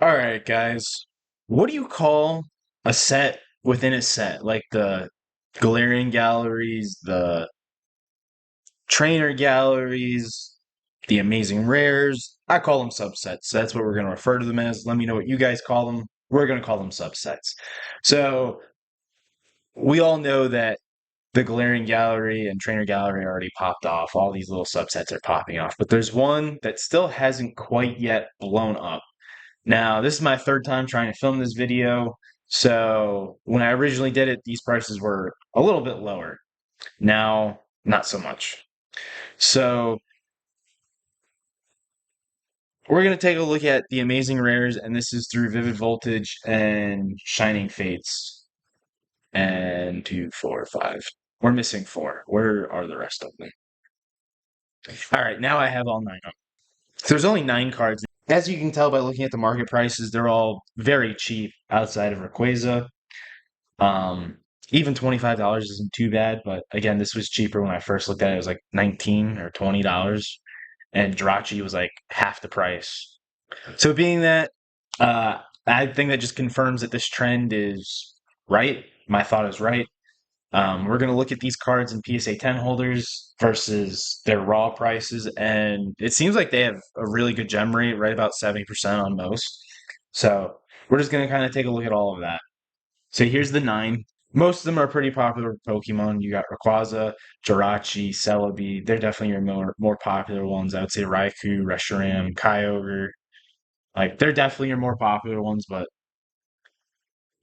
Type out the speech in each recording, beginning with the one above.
All right, guys. What do you call a set within a set? Like the Galarian galleries, the trainer galleries, the amazing rares. I call them subsets. That's what we're going to refer to them as. Let me know what you guys call them. We're going to call them subsets. So we all know that the Galarian gallery and trainer gallery already popped off. All these little subsets are popping off. But there's one that still hasn't quite yet blown up. Now, this is my third time trying to film this video, so when I originally did it, these prices were a little bit lower. Now, not so much. So, we're going to take a look at the amazing rares, and this is through Vivid Voltage and Shining Fates. And 2, 4, 5. We're missing 4. Where are the rest of them? All right, now I have all 9 of them. So there's only 9 cards. As you can tell by looking at the market prices, they're all very cheap outside of Rayquaza. Um, Even $25 isn't too bad, but again, this was cheaper when I first looked at it. It was like 19 or $20, and Jirachi was like half the price. So being that, I think that just confirms that this trend is right. My thought is right. We're going to look at these cards in PSA 10 holders versus their raw prices, and it seems like they have a really good gem rate, right about 70% on most. So we're just going to kind of take a look at all of that. So here's the 9. Most of them are pretty popular Pokemon. You got Rayquaza, Jirachi, Celebi. They're definitely your more popular ones. I would say Raikou, Reshiram, Kyogre. Like they're definitely your more popular ones, but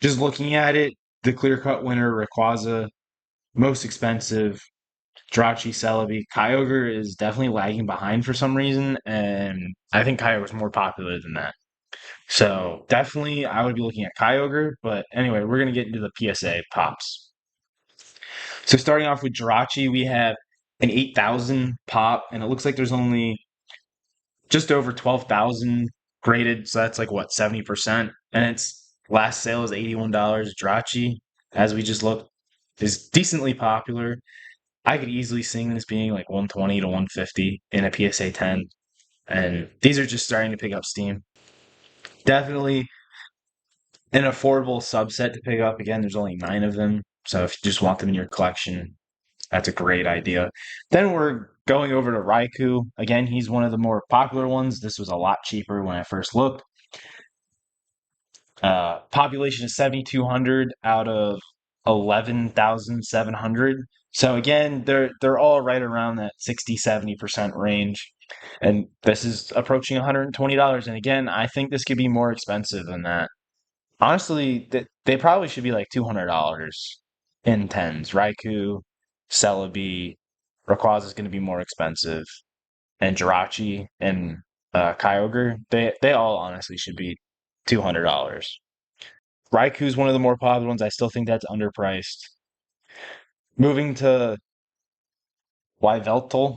just looking at it, the clear-cut winner, Rayquaza, most expensive. Jirachi, Celebi. Kyogre is definitely lagging behind for some reason, and I think Kyogre is more popular than that. So definitely, I would be looking at Kyogre. But anyway, we're gonna get into the PSA pops. So starting off with Jirachi, we have an 8,000 pop, and it looks like there's only just over 12,000 graded. So that's like what, 70%, and its last sale is $81. Jirachi, as we just looked, is decently popular. I could easily see this being like 120 to 150 in a PSA 10, and these are just starting to pick up steam. Definitely an affordable subset to pick up. Again, there's only 9 of them, so if you just want them in your collection, that's a great idea. Then we're going over to Raikou. Again, he's one of the more popular ones. This was a lot cheaper when I first looked. Population is 7,200 out of 11,700. So again, they're all right around that 60-70% range. And this is approaching $120. And again, I think this could be more expensive than that. Honestly, they probably should be like $200 in tens. Raikou, Celebi, Rayquaza is going to be more expensive, and Jirachi and Kyogre, they all honestly should be $200. Raikou is one of the more popular ones. I still think that's underpriced. Moving to Yveltal.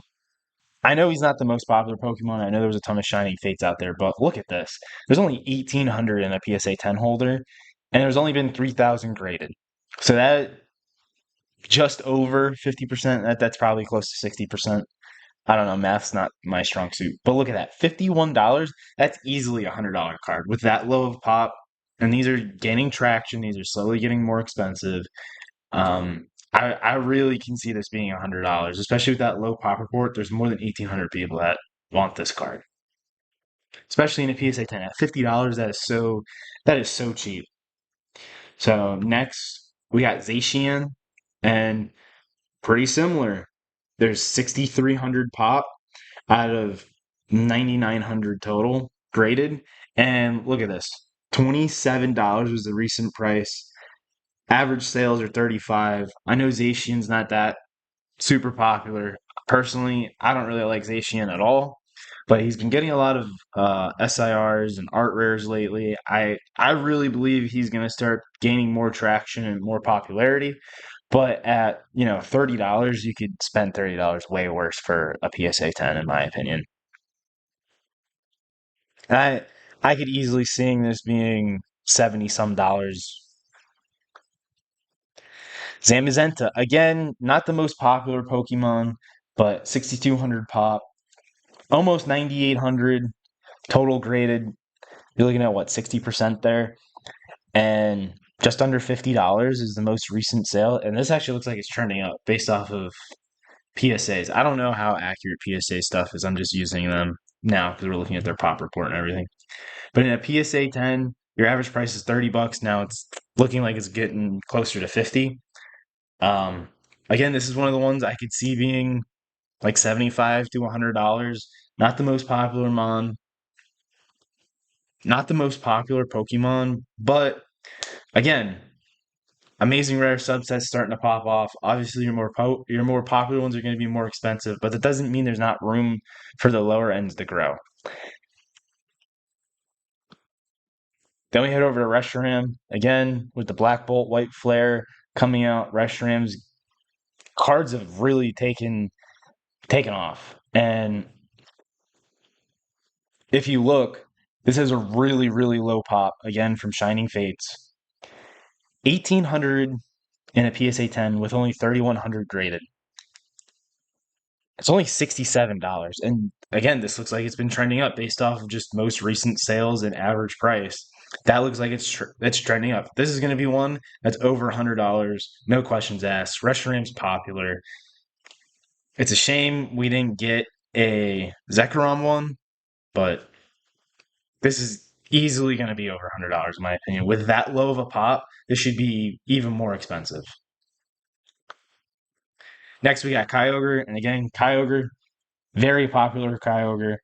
I know he's not the most popular Pokemon. I know there was a ton of Shining Fates out there, but look at this. There's only 1,800 in a PSA 10 holder, and there's only been 3,000 graded. So that just over 50%. That's probably close to 60%. I don't know. Math's not my strong suit. But look at that. $51. That's easily a $100 card with that low of pop. And these are gaining traction. These are slowly getting more expensive. I really can see this being $100, especially with that low pop report. There's more than 1,800 people that want this card, especially in a PSA 10 at $50. That is so cheap. So next we got Zacian, and pretty similar. There's 6,300 pop out of 9,900 total graded, and look at this. $27 was the recent price. Average sales are 35. I know Zacian's not that super popular. Personally, I don't really like Zacian at all, but he's been getting a lot of SIRs and art rares lately. I really believe he's going to start gaining more traction and more popularity. But at $30, you could spend $30 way worse for a PSA 10, in my opinion. I I could easily seeing this being 70 some dollars. Zamazenta, again, not the most popular Pokemon, but 6,200 pop, almost 9,800 total graded. You're looking at what, 60% there? And just under $50 is the most recent sale. And this actually looks like it's trending up based off of PSAs. I don't know how accurate PSA stuff is. I'm just using them now because we're looking at their pop report and everything. But in a PSA 10, your average price is $30. Now it's looking like it's getting closer to 50. Um, Again, this is one of the ones I could see being like 75 to $100. Not the most popular mon, not the most popular Pokemon, but again, amazing rare subsets starting to pop off. Obviously, your more popular ones are going to be more expensive, but that doesn't mean there's not room for the lower ends to grow. Then we head over to Reshiram again with the Black Bolt, White Flare coming out. Reshiram's cards have really taken off, and if you look, this has a really low pop again from Shining Fates. 1,800 in a PSA 10 with only 3,100 graded. It's only $67. And again, this looks like it's been trending up based off of just most recent sales and average price. That looks like it's trending up. This is going to be one that's over $100. No questions asked. Reshiram's popular. It's a shame we didn't get a Zekrom one, but this is easily going to be over $100 in my opinion. With that low of a pop, this should be even more expensive. Next, we got Kyogre, and again, Kyogre, very popular Kyogre.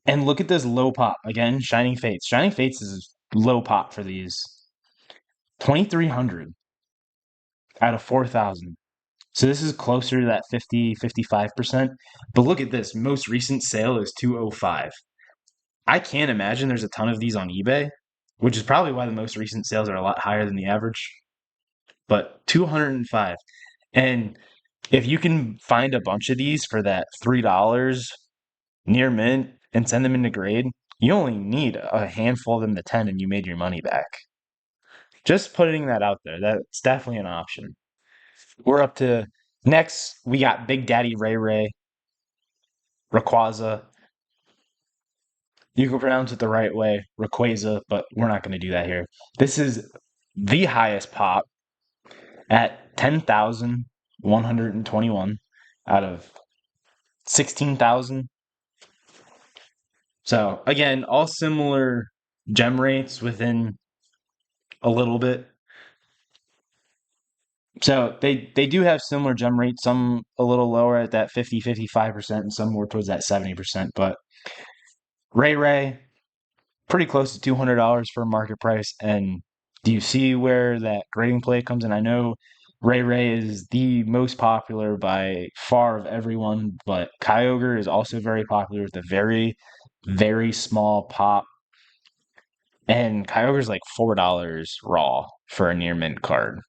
And look at this low pop again. Shining Fates. Shining Fates is low pop for these. 2,300 out of 4,000. So this is closer to that 55%. But look at this. Most recent sale is 205. I can't imagine there's a ton of these on eBay, which is probably why the most recent sales are a lot higher than the average. But 205. And if you can find a bunch of these for that $3 near mint and send them into grade, you only need a handful of them to 10 and you made your money back. Just putting that out there. That's definitely an option. We're up to next. We got Big Daddy Ray Ray, Rayquaza. You can pronounce it the right way, Rayquaza, but we're not going to do that here. This is the highest pop at 10,121 out of 16,000. So again, all similar gem rates within a little bit. So they do have similar gem rates, some a little lower at that 55%, and some more towards that 70%. But Ray, pretty close to $200 for market price. And do you see where that grading play comes in? I know Ray is the most popular by far of everyone, but Kyogre is also very popular with a very small pop. And Kyogre's like $4 raw for a near mint card.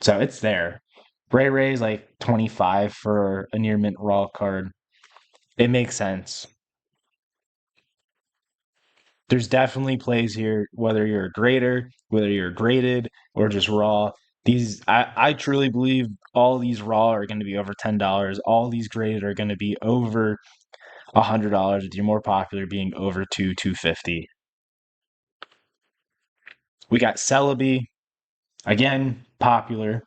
So it's there. Ray's like 25 for a near mint raw card. It makes sense. There's definitely plays here, whether you're a grader, whether you're graded, or just raw. I truly believe all these raw are going to be over $10. All these graded are going to be over $100, with your more popular being over 250. We got Celebi, again, popular.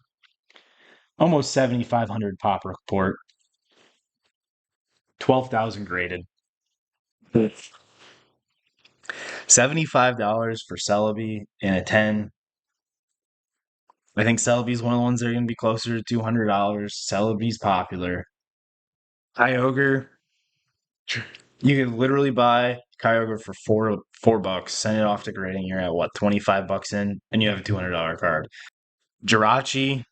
Almost 7,500 pop report, 12,000 graded. $75 for Celebi in a 10. I think Celebi's one of the ones that are going to be closer to $200. Celebi's popular. Kyogre, you can literally buy Kyogre for four bucks, send it off to grading. You're at what, 25 bucks in, and you have a $200 card. Jirachi,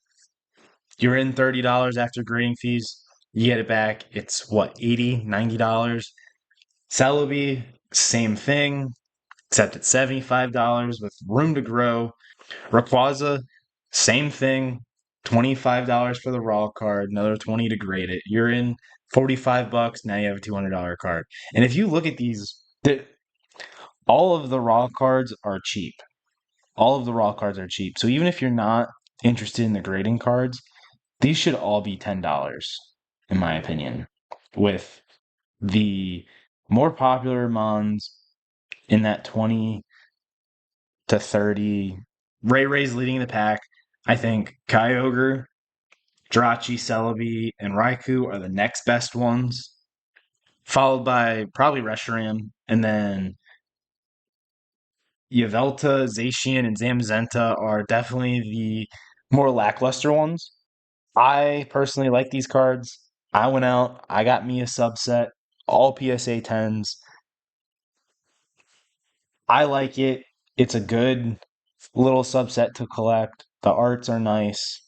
you're in $30 after grading fees. You get it back. It's what, $80, $90. Celebi, same thing, except it's $75 with room to grow. Rayquaza, same thing. $25 for the raw card, another 20 to grade it. You're in 45 bucks, now you have a $200 card. And if you look at these, all of the raw cards are cheap. All of the raw cards are cheap. So even if you're not interested in the grading cards, these should all be $10 in my opinion. With the more popular mons in that 20 to 30. Ray's leading the pack. I think Kyogre, Jirachi, Celebi, and Raikou are the next best ones, followed by probably Reshiram, and then Yvelta, Zacian, and Zamazenta are definitely the more lackluster ones. I personally like these cards. I went out, I got me a subset, all PSA 10s. I like it. It's a good little subset to collect. The arts are nice.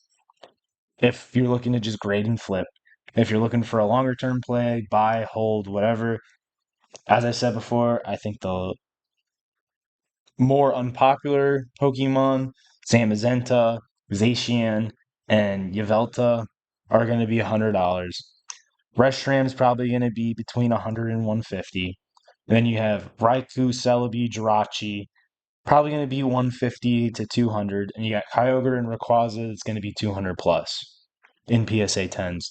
If you're looking to just grade and flip, if you're looking for a longer term play, buy, hold, whatever. As I said before, I think the more unpopular Pokemon, Zamazenta, Zacian, and Yvelta, are going to be $100. Restram's probably going to be between 100 and 150. And then you have Raikou, Celebi, Jirachi, probably going to be 150 to 200. And you got Kyogre and Rayquaza, it's going to be 200 plus in PSA 10s.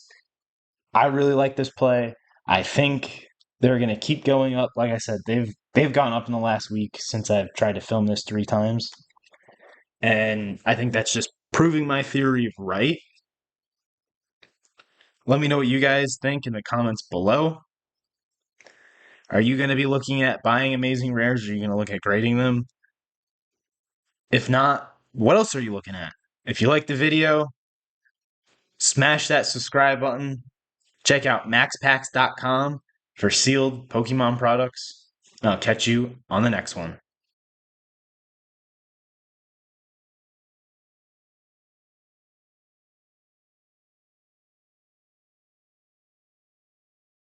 I really like this play. I think they're going to keep going up. Like I said, they've gone up in the last week since I've tried to film this 3 times. And I think that's just proving my theory right. Let me know what you guys think in the comments below. Are you going to be looking at buying amazing rares? Or are you going to look at grading them? If not, what else are you looking at? If you like the video, smash that subscribe button. Check out maxpacks.com for sealed Pokemon products. I'll catch you on the next one.